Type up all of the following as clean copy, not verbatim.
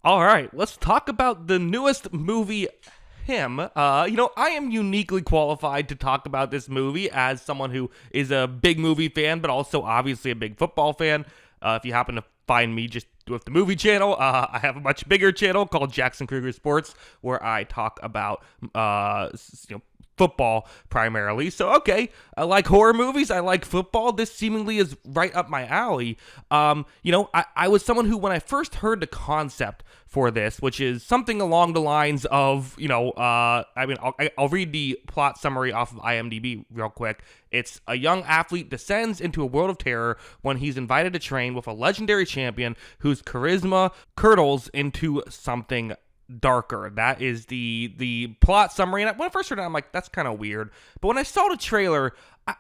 All right, let's talk about the newest movie, Him. I am uniquely qualified to talk about this movie as someone who is a big movie fan, but also obviously a big football fan. If you happen to find me just with the movie channel, I have a much bigger channel called Jackson Kruger Sports, where I talk about football primarily. So okay, I like horror movies. I like football. This seemingly is right up my alley. I was someone who, when I first heard the concept for this, which is something along the lines of, I'll read the plot summary off of IMDb real quick. It's a young athlete descends into a world of terror when he's invited to train with a legendary champion whose charisma curdles into something darker. That is the plot summary. And when I first heard it, I'm like, that's kind of weird. But when I saw the trailer,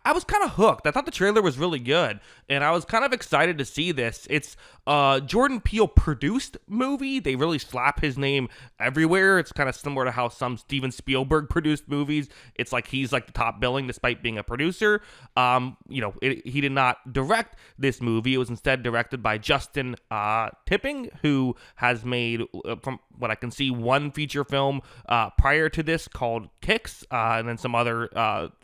I was kind of hooked. I thought the trailer was really good, and I was kind of excited to see this. It's a Jordan Peele produced movie. They really slap his name everywhere. It's kind of similar to how some Steven Spielberg produced movies. It's like he's like the top billing despite being a producer. He did not direct this movie. It was instead directed by Justin Tipping, who has made, from what I can see, one feature film prior to this called Kicks, and then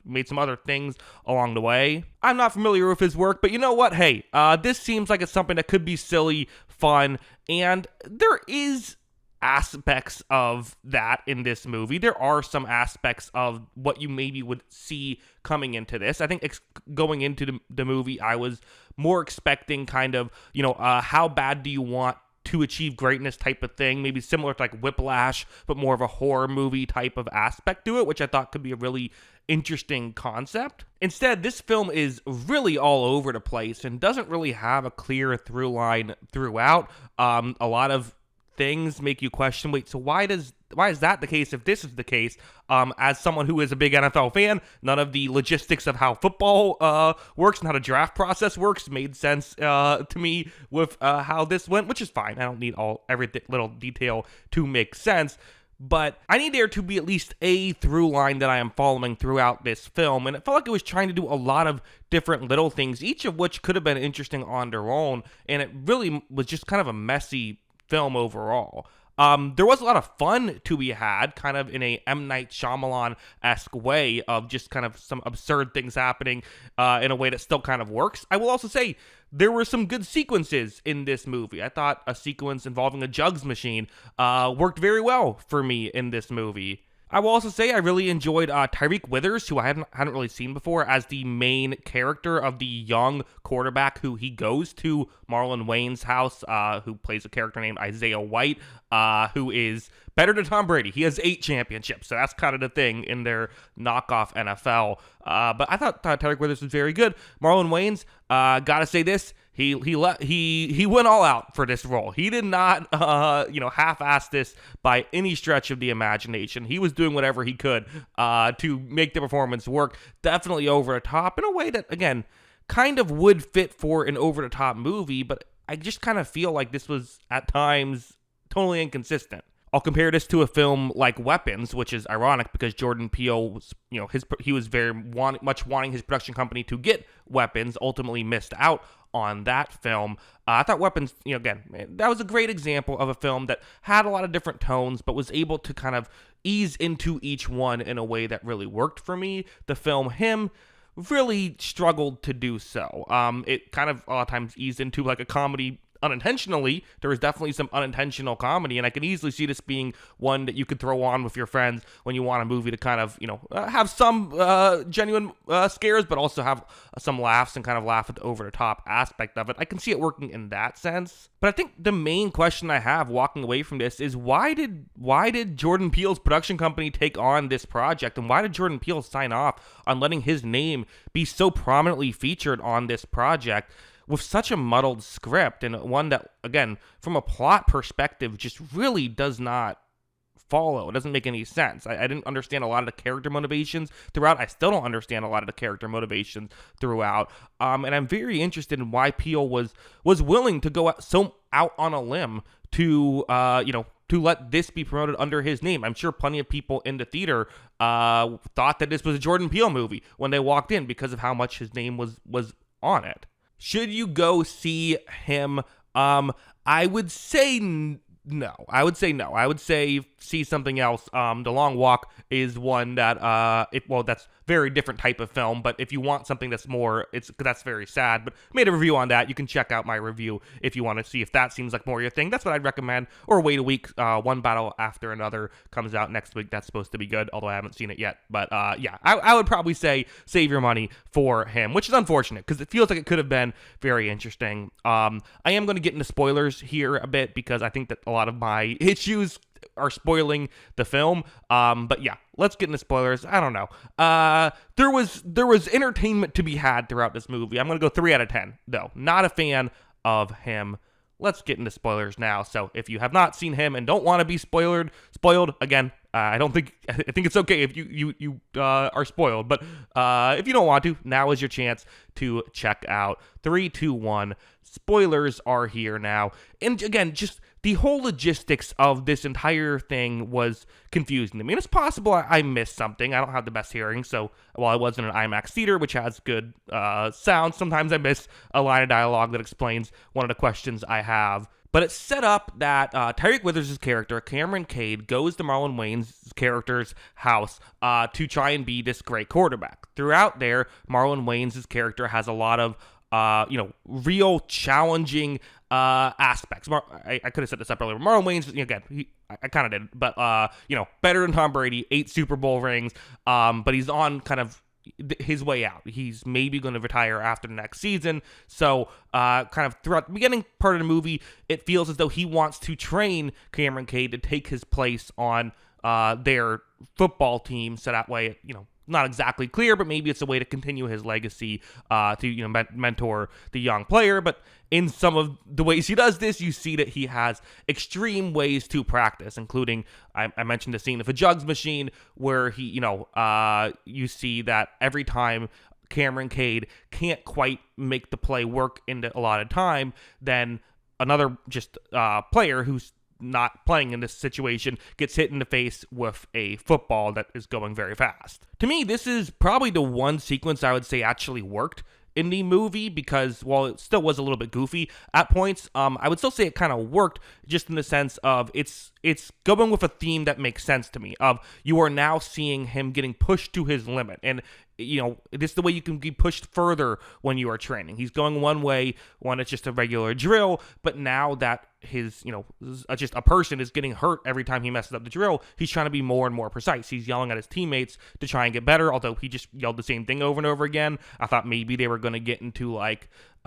made some other things along the way. I'm not familiar with his work, but you know what? Hey, this seems like it's something that could be silly, fun, and there is aspects of that in this movie. There are some aspects of what you maybe would see coming into this. I think going into the movie, I was more expecting kind of, how bad do you want to achieve greatness type of thing, maybe similar to like Whiplash, but more of a horror movie type of aspect to it, which I thought could be a really interesting concept. Instead, this film is really all over the place and doesn't really have a clear through line throughout. A lot of things make you question, wait, so why is that the case if this is the case? As someone who is a big NFL fan, none of the logistics of how football works and how the draft process works made sense to me with how this went, which is fine. I don't need every little detail to make sense. But I need there to be at least a through line that I am following throughout this film. And it felt like it was trying to do a lot of different little things, each of which could have been interesting on their own. And it really was just kind of a messy film overall. There was a lot of fun to be had, kind of in a M. Night Shyamalan-esque way of just kind of some absurd things happening in a way that still kind of works. I will also say there were some good sequences in this movie. I thought a sequence involving a jugs machine worked very well for me in this movie. I will also say I really enjoyed Tyreek Withers, who I hadn't really seen before, as the main character of the young quarterback who he goes to Marlon Wayne's house, who plays a character named Isaiah White, who is better than Tom Brady. He has 8 championships, so that's kind of the thing in their knockoff NFL. But I thought Tyreek Withers was very good. Marlon Wayne's, gotta say this, he went all out for this role. He did not half-ass this by any stretch of the imagination. He was doing whatever he could to make the performance work. Definitely over the top in a way that, again, kind of would fit for an over the top movie, but I just kind of feel like this was at times totally inconsistent. I'll compare this to a film like Weapons, which is ironic because Jordan Peele was, he was very much wanting his production company to get Weapons, ultimately missed out on that film. I thought Weapons, again, that was a great example of a film that had a lot of different tones, but was able to kind of ease into each one in a way that really worked for me. The film Him really struggled to do so. It kind of a lot of times eased into like a comedy unintentionally. There was definitely some unintentional comedy, and I can easily see this being one that you could throw on with your friends when you want a movie to kind of, have some genuine scares, but also have some laughs and kind of laugh at the over-the-top aspect of it. I can see it working in that sense. But I think the main question I have walking away from this is why did Jordan Peele's production company take on this project, and why did Jordan Peele sign off on letting his name be so prominently featured on this project with such a muddled script, and one that, again, from a plot perspective, just really does not follow. It doesn't make any sense. I didn't understand a lot of the character motivations throughout. I still don't understand a lot of the character motivations throughout. And I'm very interested in why Peele was willing to go out on a limb to let this be promoted under his name. I'm sure plenty of people in the theater thought that this was a Jordan Peele movie when they walked in because of how much his name was on it. Should you go see Him? I would say No, I would say no. I would say see something else. The Long Walk is one that that's very different type of film. But if you want something that's more, that's very sad. But I made a review on that. You can check out my review if you want to see if that seems like more your thing. That's what I'd recommend. Or wait a week. One Battle After Another comes out next week. That's supposed to be good, although I haven't seen it yet. But yeah, I would probably say save your money for him, which is unfortunate because it feels like it could have been very interesting. I am going to get into spoilers here a bit because I think that a lot of my issues are spoiling the film. But yeah, let's get into spoilers. I don't know. There was entertainment to be had throughout this movie. I'm going to go 3 out of 10, though. Not a fan of him. Let's get into spoilers now. So if you have not seen him and don't want to be spoiled again, I think it's okay if you are spoiled. But if you don't want to, now is your chance to check out. 3, 2, 1. Spoilers are here now. And again, just the whole logistics of this entire thing was confusing to me. And it's possible I missed something. I don't have the best hearing, so while I was in an IMAX theater, which has good sound, sometimes I miss a line of dialogue that explains one of the questions I have. But it's set up that Tyreek Withers' character, Cameron Cade, goes to Marlon Wayans' character's house to try and be this great quarterback. Throughout there, Marlon Wayans' character has a lot of real challenging aspects. I could have set this up earlier. Marlon Wayans, again, I kind of did, but better than Tom Brady, 8 Super Bowl rings, but he's on kind of his way out. He's maybe going to retire after the next season. So kind of throughout the beginning part of the movie, it feels as though he wants to train Cameron Cade to take his place on their football team, so that way, not exactly clear, but maybe it's a way to continue his legacy to mentor the young player. But in some of the ways he does this, you see that he has extreme ways to practice, including I mentioned the scene of a jugs machine where he you see that every time Cameron Cade can't quite make the play work in a lot of time, then another player who's not playing in this situation gets hit in the face with a football that is going very fast. To me, this is probably the one sequence I would say actually worked in the movie because while it still was a little bit goofy at points, I would still say it kind of worked just in the sense of it's going with a theme that makes sense to me of you are now seeing him getting pushed to his limit. And this is the way you can be pushed further when you are training. He's going one way when it's just a regular drill, but now that his, just a person is getting hurt every time he messes up the drill, he's trying to be more and more precise. He's yelling at his teammates to try and get better, although he just yelled the same thing over and over again. I thought maybe they were going to get into he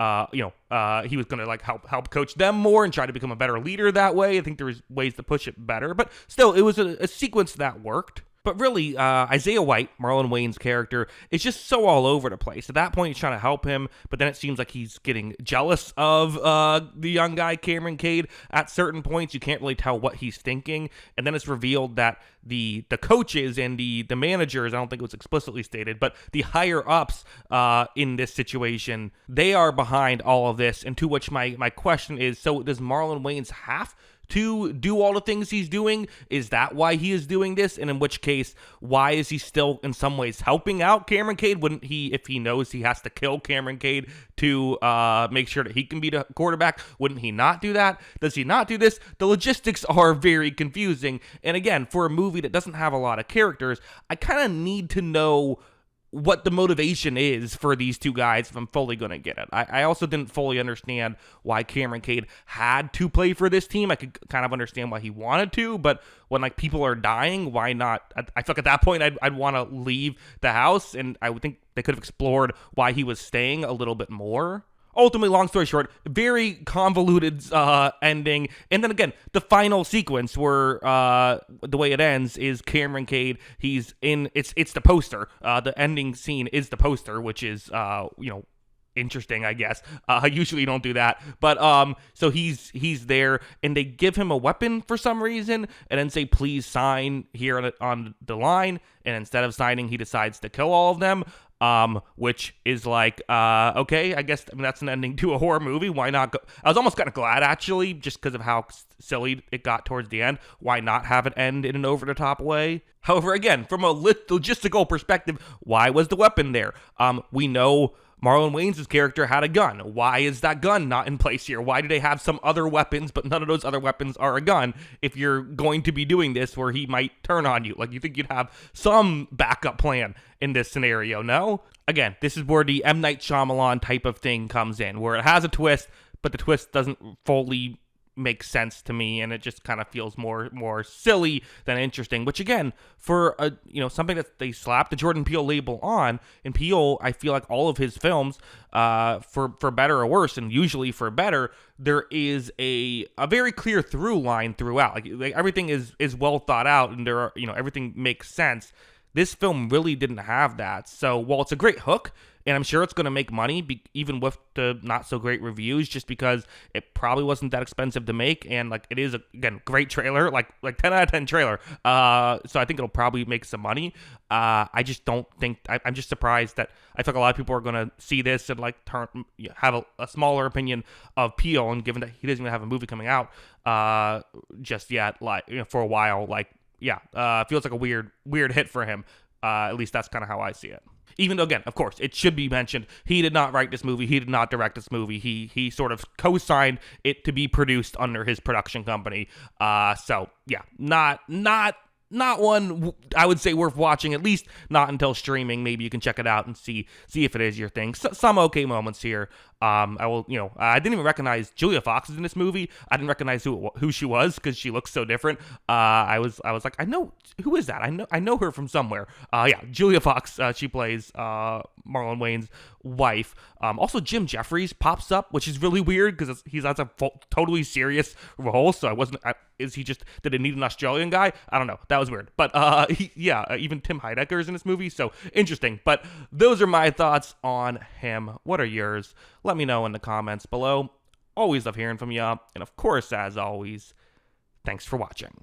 was going to help coach them more and try to become a better leader that way. I think there was ways to push it better, but still, it was a sequence that worked. But really, Isaiah White, Marlon Wayans' character, is just so all over the place. At that point, he's trying to help him, but then it seems like he's getting jealous of the young guy, Cameron Cade. At certain points, you can't really tell what he's thinking. And then it's revealed that the coaches and the managers, I don't think it was explicitly stated, but the higher-ups in this situation, they are behind all of this. And to which my question is, so does Marlon Wayans have to do all the things he's doing? Is that why he is doing this? And in which case, why is he still in some ways helping out Cameron Cade? Wouldn't he, if he knows he has to kill Cameron Cade to make sure that he can be the quarterback, wouldn't he not do that? Does he not do this? The logistics are very confusing. And again, for a movie that doesn't have a lot of characters, I kind of need to know what the motivation is for these two guys if I'm fully going to get it. I also didn't fully understand why Cameron Cade had to play for this team. I could kind of understand why he wanted to, but when people are dying, why not? I feel like at that point I'd want to leave the house, and I would think they could have explored why he was staying a little bit more. Ultimately, long story short, very convoluted ending. And then again, the final sequence where the way it ends is Cameron Cade. He's in. It's the poster. The ending scene is the poster, which is interesting, I guess. Usually you don't do that, but so he's there, and they give him a weapon for some reason, and then say, "Please sign here on the line." And instead of signing, he decides to kill all of them. Which is okay, I guess that's an ending to a horror movie. Why not go? I was almost kind of glad, actually, just because of how silly it got towards the end. Why not have it end in an over-the-top way? However, again, from a logistical perspective, why was the weapon there? We know Marlon Wayans' character had a gun. Why is that gun not in place here? Why do they have some other weapons, but none of those other weapons are a gun if you're going to be doing this where he might turn on you? Like, you think you'd have some backup plan in this scenario, no? Again, this is where the M. Night Shyamalan type of thing comes in, where it has a twist, but the twist doesn't fully make sense to me, and it just kind of feels more silly than interesting, which again, for a something that they slapped the Jordan Peele label on. And Peele, I feel like all of his films, for better or worse, and usually for better, there is a very clear through line throughout. Like everything is well thought out, and there are, everything makes sense. This film really didn't have that. So while it's a great hook, and I'm sure it's going to make money, even with the not so great reviews, just because it probably wasn't that expensive to make, and like it is again, great trailer, like 10 out of 10 trailer. So I think it'll probably make some money. I just don't think I'm just surprised that I think a lot of people are going to see this and like have a smaller opinion of Peele, and given that he doesn't even have a movie coming out just yet, like for a while, feels like a weird hit for him. At least that's kind of how I see it. Even though, again, of course, it should be mentioned, he did not write this movie. He did not direct this movie. He sort of co-signed it to be produced under his production company. So yeah, not one I would say worth watching, at least not until streaming. Maybe you can check it out and see if it is your thing. Some okay moments here. I didn't even recognize Julia Fox is in this movie. I didn't recognize who she was because she looks so different. I was like, I know, who is that? I know her from somewhere. Julia Fox. She plays Marlon Wayans' wife. Also, Jim Jeffries pops up, which is really weird because he's that's a totally serious role. So did it need an Australian guy? I don't know. That was weird. But even Tim Heidecker's in this movie. So interesting. But those are my thoughts on him. What are yours? Let me know in the comments below. Always love hearing from you. And of course, as always, thanks for watching.